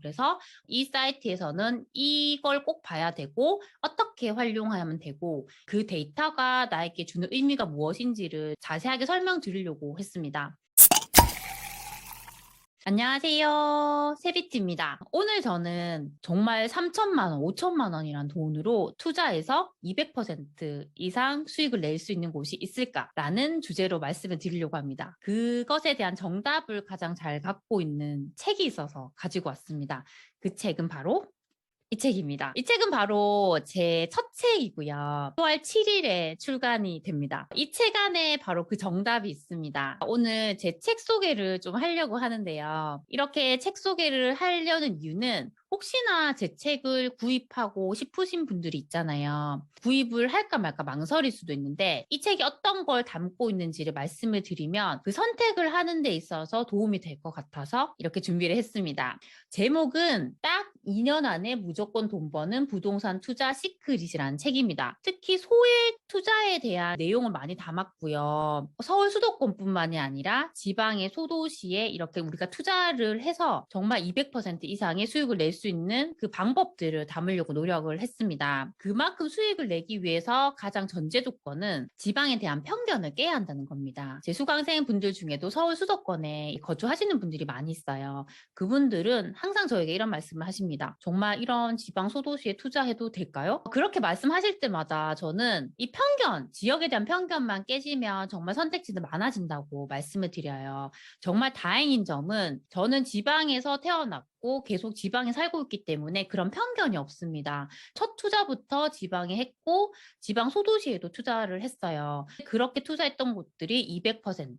그래서 이 사이트에서는 이걸 꼭 봐야 되고 어떻게 활용하면 되고 그 데이터가 나에게 주는 의미가 무엇인지를 자세하게 설명드리려고 했습니다. 안녕하세요. 세비티입니다. 오늘 저는 정말 3천만 원, 5천만 원이란 돈으로 투자해서 200% 이상 수익을 낼 수 있는 곳이 있을까라는 주제로 말씀을 드리려고 합니다. 그것에 대한 정답을 가장 잘 갖고 있는 책이 있어서 가지고 왔습니다. 그 책은 바로 이 책입니다. 이 책은 바로 제 첫 책이고요. 10월 7일에 출간이 됩니다. 이 책 안에 바로 그 정답이 있습니다. 오늘 제 책 소개를 좀 하려고 하는데요. 이렇게 책 소개를 하려는 이유는 혹시나 제 책을 구입하고 싶으신 분들이 있잖아요. 구입을 할까 말까 망설일 수도 있는데 이 책이 어떤 걸 담고 있는지를 말씀을 드리면 그 선택을 하는 데 있어서 도움이 될 것 같아서 이렇게 준비를 했습니다. 제목은 딱 2년 안에 무조건 돈 버는 부동산 투자 시크릿이라는 책입니다. 특히 소액 투자에 대한 내용을 많이 담았고요. 서울 수도권뿐만이 아니라 지방의 소도시에 이렇게 우리가 투자를 해서 정말 200% 이상의 수익을 낼 수 있는 그 방법들을 담으려고 노력을 했습니다. 그만큼 수익을 내기 위해서 가장 전제 조건은 지방에 대한 편견을 깨야 한다는 겁니다. 제 수강생 분들 중에도 서울 수도권에 거주하시는 분들이 많이 있어요. 그분들은 항상 저에게 이런 말씀을 하십니다. 정말 이런 지방 소도시에 투자해도 될까요? 그렇게 말씀하실 때마다 저는 이 편견, 지역에 대한 편견만 깨지면 정말 선택지도 많아진다고 말씀을 드려요. 정말 다행인 점은 저는 지방에서 태어났고 계속 지방에 살고 있기 때문에 그런 편견이 없습니다. 첫 투자부터 지방에 했고 지방 소도시에도 투자를 했어요. 그렇게 투자했던 곳들이 200%,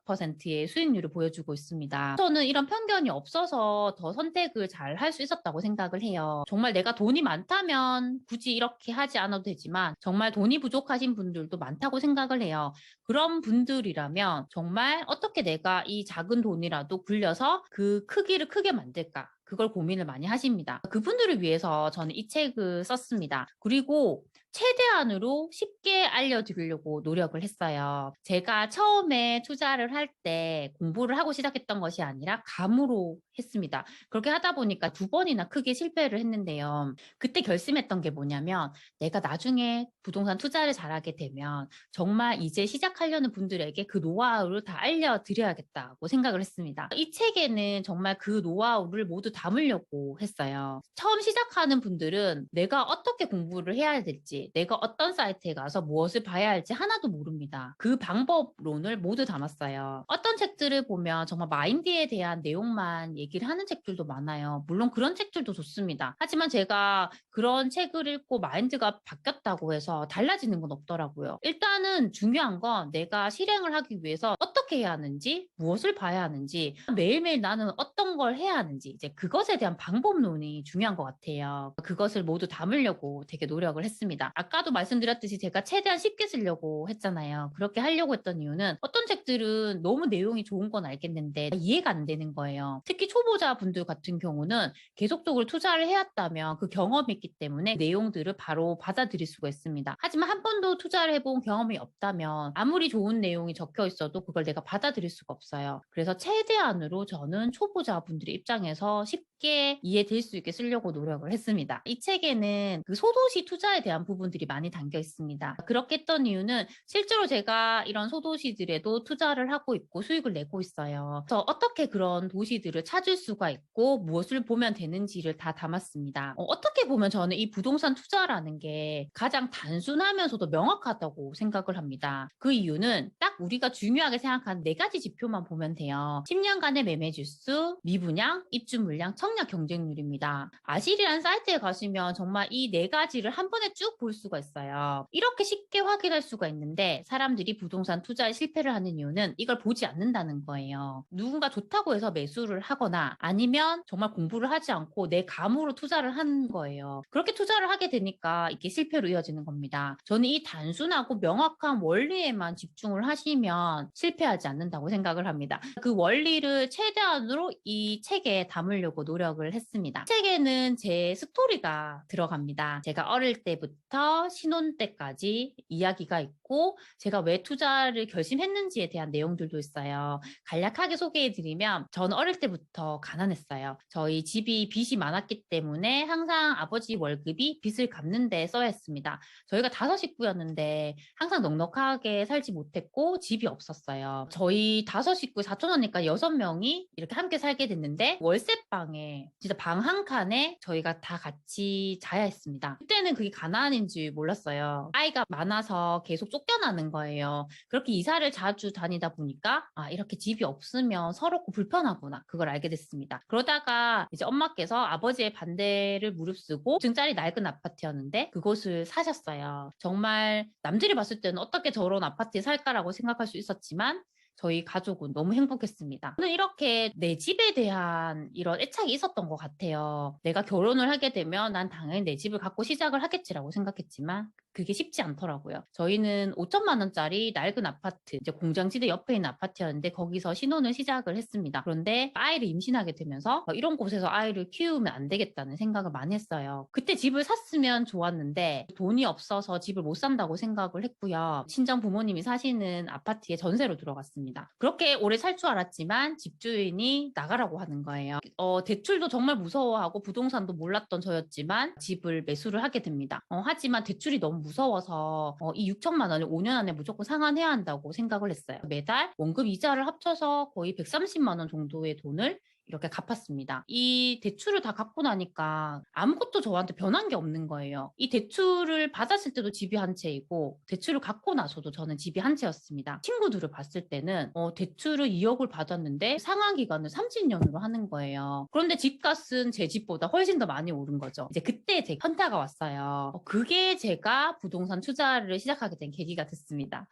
300%의 수익률을 보여주고 있습니다. 저는 이런 편견이 없어서 더 선택을 잘 할 수 있었다고 생각을 해요. 정말 내가 돈이 많다면 굳이 이렇게 하지 않아도 되지만 정말 돈이 부족하신 분들도 많다고 생각을 해요. 그런 분들이라면 정말 어떻게 내가 이 작은 돈이라도 굴려서 그 크기를 크게 만들까? 그걸 고민을 많이 하십니다. 그분들을 위해서 저는 이 책을 썼습니다. 그리고 최대한으로 쉽게 알려드리려고 노력을 했어요. 제가 처음에 투자를 할 때 공부를 하고 시작했던 것이 아니라 감으로 했습니다. 그렇게 하다 보니까 2번이나 크게 실패를 했는데요. 그때 결심했던 게 뭐냐면 내가 나중에 부동산 투자를 잘하게 되면 정말 이제 시작하려는 분들에게 그 노하우를 다 알려드려야겠다고 생각을 했습니다. 이 책에는 정말 그 노하우를 모두 담으려고 했어요. 처음 시작하는 분들은 내가 어떻게 공부를 해야 될지, 내가 어떤 사이트에 가서 무엇을 봐야 할지 하나도 모릅니다. 그 방법론을 모두 담았어요. 어떤 책들을 보면 정말 마인드에 대한 내용만 얘기를 하는 책들도 많아요. 물론 그런 책들도 좋습니다. 하지만 제가 그런 책을 읽고 마인드가 바뀌었다고 해서 달라지는 건 없더라고요. 일단은 중요한 건 내가 실행을 하기 위해서 어떻게 해야 하는지, 무엇을 봐야 하는지, 매일매일 나는 어떤 걸 해야 하는지, 이제 그것에 대한 방법론이 중요한 것 같아요. 그것을 모두 담으려고 되게 노력을 했습니다. 아까도 말씀드렸듯이 제가 최대한 쉽게 쓰려고 했잖아요. 그렇게 하려고 했던 이유는 어떤 책들은 너무 내용이 좋은 건 알겠는데 이해가 안 되는 거예요. 특히 초보자분들 같은 경우는 계속적으로 투자를 해왔다면 그 경험이 있기 때문에 내용들을 바로 받아들일 수가 있습니다. 하지만 한 번도 투자를 해본 경험이 없다면 아무리 좋은 내용이 적혀 있어도 그걸 내가 받아들일 수가 없어요. 그래서 최대한으로 저는 초보자분들의 입장에서 쉽게 이해될 수 있게 쓰려고 노력을 했습니다. 이 책에는 그 소도시 투자에 대한 부분들이 많이 담겨 있습니다. 그렇게 했던 이유는 실제로 제가 이런 소도시들에도 투자를 하고 있고 수익을 내고 있어요. 그래서 어떻게 그런 도시들을 찾을 수가 있고 무엇을 보면 되는지를 다 담았습니다. 어떻게 보면 저는 이 부동산 투자라는 게 가장 단순하면서도 명확하다고 생각을 합니다. 그 이유는 딱 우리가 중요하게 생각하는 4가지 지표만 보면 돼요. 10년간의 매매 주수, 미분양, 입주 물량, 청약 경쟁률입니다. 아실이라는 사이트에 가시면 정말 이 4가지를 한 번에 쭉 볼 수가 있어요. 이렇게 쉽게 확인할 수가 있는데 사람들이 부동산 투자에 실패를 하는 이유는 이걸 보지 않는다는 거예요. 누군가 좋다고 해서 매수를 하거나 아니면 정말 공부를 하지 않고 내 감으로 투자를 하는 거예요. 그렇게 투자를 하게 되니까 이게 실패로 이어지는 겁니다. 저는 이 단순하고 명확한 원리에만 집중을 하시면 실패하지 않는다고 생각을 합니다. 그 원리를 최대한으로 이 책에 담으려고 살려고 노력을 했습니다. 책에는 제 스토리가 들어갑니다. 제가 어릴 때부터 신혼 때까지 이야기가 있고 제가 왜 투자를 결심했는지에 대한 내용들도 있어요. 간략하게 소개해드리면 저는 어릴 때부터 가난했어요. 저희 집이 빚이 많았기 때문에 항상 아버지 월급이 빚을 갚는 데 써야 했습니다. 저희가 5식구였는데 항상 넉넉하게 살지 못했고 집이 없었어요. 저희 5식구 4촌언니까 6명이 이렇게 함께 살게 됐는데 월세방에 진짜 방 한 칸에 저희가 다 같이 자야 했습니다. 그때는 그게 가난인지 몰랐어요. 아이가 많아서 계속 쫓겨나는 거예요. 그렇게 이사를 자주 다니다 보니까 이렇게 집이 없으면 서럽고 불편하구나 그걸 알게 됐습니다. 그러다가 이제 엄마께서 아버지의 반대를 무릅쓰고 2층짜리 낡은 아파트였는데 그곳을 사셨어요. 정말 남들이 봤을 때는 어떻게 저런 아파트에 살까라고 생각할 수 있었지만 저희 가족은 너무 행복했습니다. 저는 이렇게 내 집에 대한 이런 애착이 있었던 것 같아요. 내가 결혼을 하게 되면 난 당연히 내 집을 갖고 시작을 하겠지라고 생각했지만 그게 쉽지 않더라고요. 저희는 5천만 원짜리 낡은 아파트, 이제 공장지대 옆에 있는 아파트였는데 거기서 신혼을 시작을 했습니다. 그런데 아이를 임신하게 되면서 이런 곳에서 아이를 키우면 안 되겠다는 생각을 많이 했어요. 그때 집을 샀으면 좋았는데 돈이 없어서 집을 못 산다고 생각을 했고요. 친정 부모님이 사시는 아파트에 전세로 들어갔습니다. 그렇게 오래 살 줄 알았지만 집주인이 나가라고 하는 거예요. 대출도 정말 무서워하고 부동산도 몰랐던 저였지만 집을 매수를 하게 됩니다. 하지만 대출이 너무 무서워서 이 6천만 원을 5년 안에 무조건 상환해야 한다고 생각을 했어요. 매달 원금 이자를 합쳐서 거의 130만 원 정도의 돈을 이렇게 갚았습니다. 이 대출을 다 갚고 나니까 아무것도 저한테 변한 게 없는 거예요. 이 대출을 받았을 때도 집이 한 채이고 대출을 갚고 나서도 저는 집이 한 채였습니다. 친구들을 봤을 때는 대출을 2억을 받았는데 상환 기간을 30년으로 하는 거예요. 그런데 집값은 제 집보다 훨씬 더 많이 오른 거죠. 이제 그때 제 현타가 왔어요. 그게 제가 부동산 투자를 시작하게 된 계기가 됐습니다.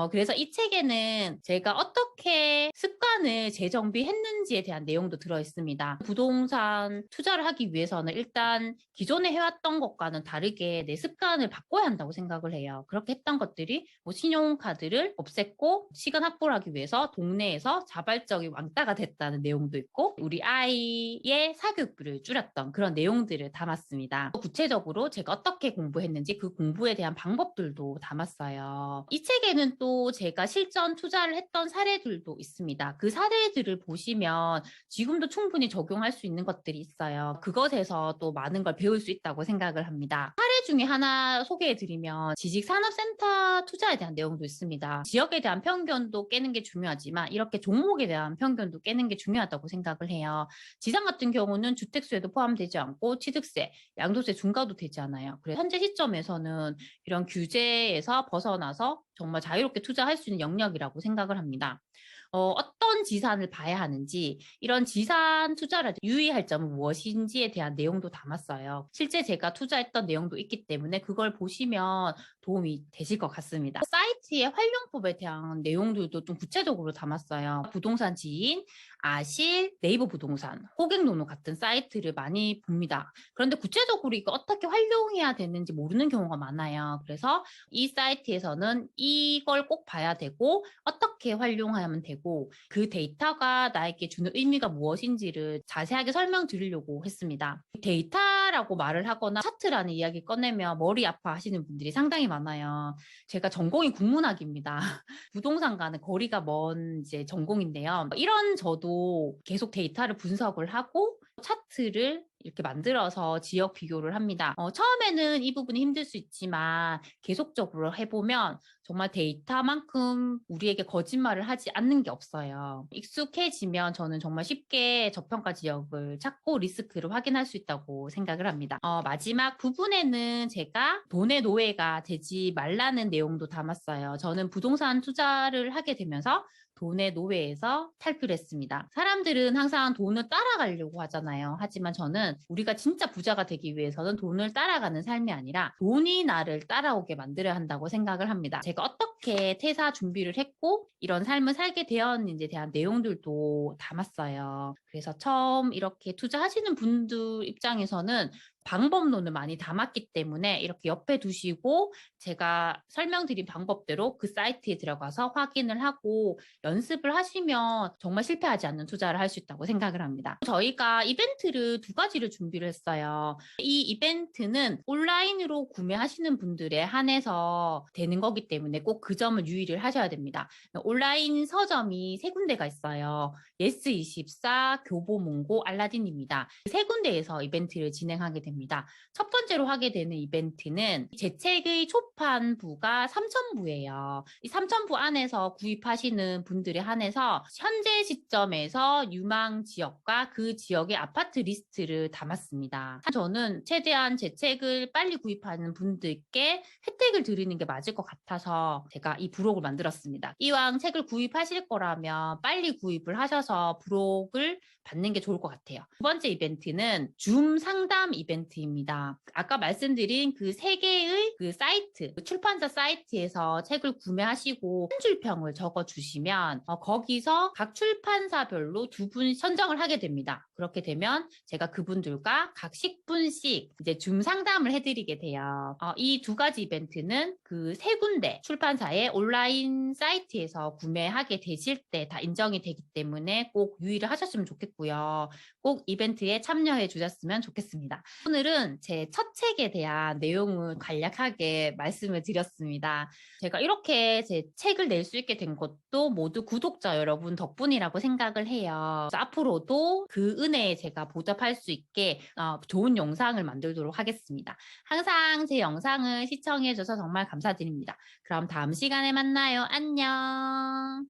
그래서 이 책에는 제가 어떻게 습관을 재정비했는지에 대한 내용도 들어 있습니다. 부동산 투자를 하기 위해서는 일단 기존에 해왔던 것과는 다르게 내 습관을 바꿔야 한다고 생각을 해요. 그렇게 했던 것들이 뭐 신용카드를 없앴고 시간 확보를 하기 위해서 동네에서 자발적인 왕따가 됐다는 내용도 있고 우리 아이의 사교육비를 줄였던 그런 내용들을 담았습니다. 구체적으로 제가 어떻게 공부했는지 그 공부에 대한 방법들도 담았어요. 이 책에는 또 제가 실전 투자를 했던 사례들도 있습니다. 그 사례들을 보시면 지금도 충분히 적용할 수 있는 것들이 있어요. 그것에서 또 많은 걸 배울 수 있다고 생각을 합니다. 사례 중에 하나 소개해드리면 지식산업센터 투자에 대한 내용도 있습니다. 지역에 대한 편견도 깨는 게 중요하지만 이렇게 종목에 대한 편견도 깨는 게 중요하다고 생각을 해요. 지상 같은 경우는 주택수에도 포함되지 않고 취득세, 양도세 중과도 되지 않아요. 그래서 현재 시점에서는 이런 규제에서 벗어나서 정말 자유롭게 투자할 수 있는 영역이라고 생각을 합니다. 어떤 지산을 봐야 하는지 이런 지산 투자를 유의할 점은 무엇인지에 대한 내용도 담았어요. 실제 제가 투자했던 내용도 있기 때문에 그걸 보시면 도움이 되실 것 같습니다. 사이트의 활용법에 대한 내용들도 좀 구체적으로 담았어요. 부동산 지인, 아실, 네이버 부동산, 호갱노노 같은 사이트를 많이 봅니다. 그런데 구체적으로 이거 어떻게 활용해야 되는지 모르는 경우가 많아요. 그래서 이 사이트에서는 이걸 꼭 봐야 되고 어떻게 활용하면 되고 그 데이터가 나에게 주는 의미가 무엇인지를 자세하게 설명드리려고 했습니다. 데이터라고 말을 하거나 차트라는 이야기 꺼내면 머리 아파하시는 분들이 상당히 많아요. 제가 전공이 국문학입니다. 부동산과는 거리가 먼 이제 전공인데요. 이런 저도 계속 데이터를 분석을 하고 차트를 이렇게 만들어서 지역 비교를 합니다. 처음에는 이 부분이 힘들 수 있지만 계속적으로 해보면 정말 데이터만큼 우리에게 거짓말을 하지 않는 게 없어요. 익숙해지면 저는 정말 쉽게 저평가 지역을 찾고 리스크를 확인할 수 있다고 생각을 합니다. 마지막 부분에는 제가 돈의 노예가 되지 말라는 내용도 담았어요. 저는 부동산 투자를 하게 되면서 돈의 노예에서 탈피를 했습니다. 사람들은 항상 돈을 따라가려고 하잖아요. 하지만 저는 우리가 진짜 부자가 되기 위해서는 돈을 따라가는 삶이 아니라 돈이 나를 따라오게 만들어야 한다고 생각을 합니다. 제가 어떻게 퇴사 준비를 했고 이런 삶을 살게 되었는지에 대한 내용들도 담았어요. 그래서 처음 이렇게 투자하시는 분들 입장에서는 방법론을 많이 담았기 때문에 이렇게 옆에 두시고 제가 설명드린 방법대로 그 사이트에 들어가서 확인을 하고 연습을 하시면 정말 실패하지 않는 투자를 할 수 있다고 생각을 합니다. 저희가 이벤트를 두 가지를 준비를 했어요. 이 이벤트는 온라인으로 구매하시는 분들에 한해서 되는 거기 때문에 꼭 그 점을 유의를 하셔야 됩니다. 온라인 서점이 세 군데가 있어요. 예스24, 교보문고, 알라딘입니다. 세 군데에서 이벤트를 진행하게 됩니다. 첫 번째로 하게 되는 이벤트는 제 책의 초판부가 3,000부예요. 이 3,000부 안에서 구입하시는 분들에 한해서 현재 시점에서 유망 지역과 그 지역의 아파트 리스트를 담았습니다. 저는 최대한 제 책을 빨리 구입하는 분들께 혜택을 드리는 게 맞을 것 같아서 제가 이 부록을 만들었습니다. 이왕 책을 구입하실 거라면 빨리 구입을 하셔서 부록을 받는 게 좋을 것 같아요. 두 번째 이벤트는 줌 상담 이벤트입니다. 아까 말씀드린 그 세 개의 그 사이트, 출판사 사이트에서 책을 구매하시고 한 줄 평을 적어주시면 거기서 각 출판사별로 두 분 선정을 하게 됩니다. 그렇게 되면 제가 그분들과 각 10분씩 이제 줌 상담을 해드리게 돼요. 이 두 가지 이벤트는 그 세 군데 출판사의 온라인 사이트에서 구매하게 되실 때 다 인정이 되기 때문에 꼭 유의를 하셨으면 좋겠고요. 꼭 이벤트에 참여해 주셨으면 좋겠습니다. 오늘은 제 첫 책에 대한 내용을 간략하게 말씀을 드렸습니다. 제가 이렇게 제 책을 낼 수 있게 된 것도 모두 구독자 여러분 덕분이라고 생각을 해요. 앞으로도 그 은혜에 제가 보답할 수 있게 좋은 영상을 만들도록 하겠습니다. 항상 제 영상을 시청해 줘서 정말 감사드립니다. 그럼 다음 시간에 만나요. 안녕.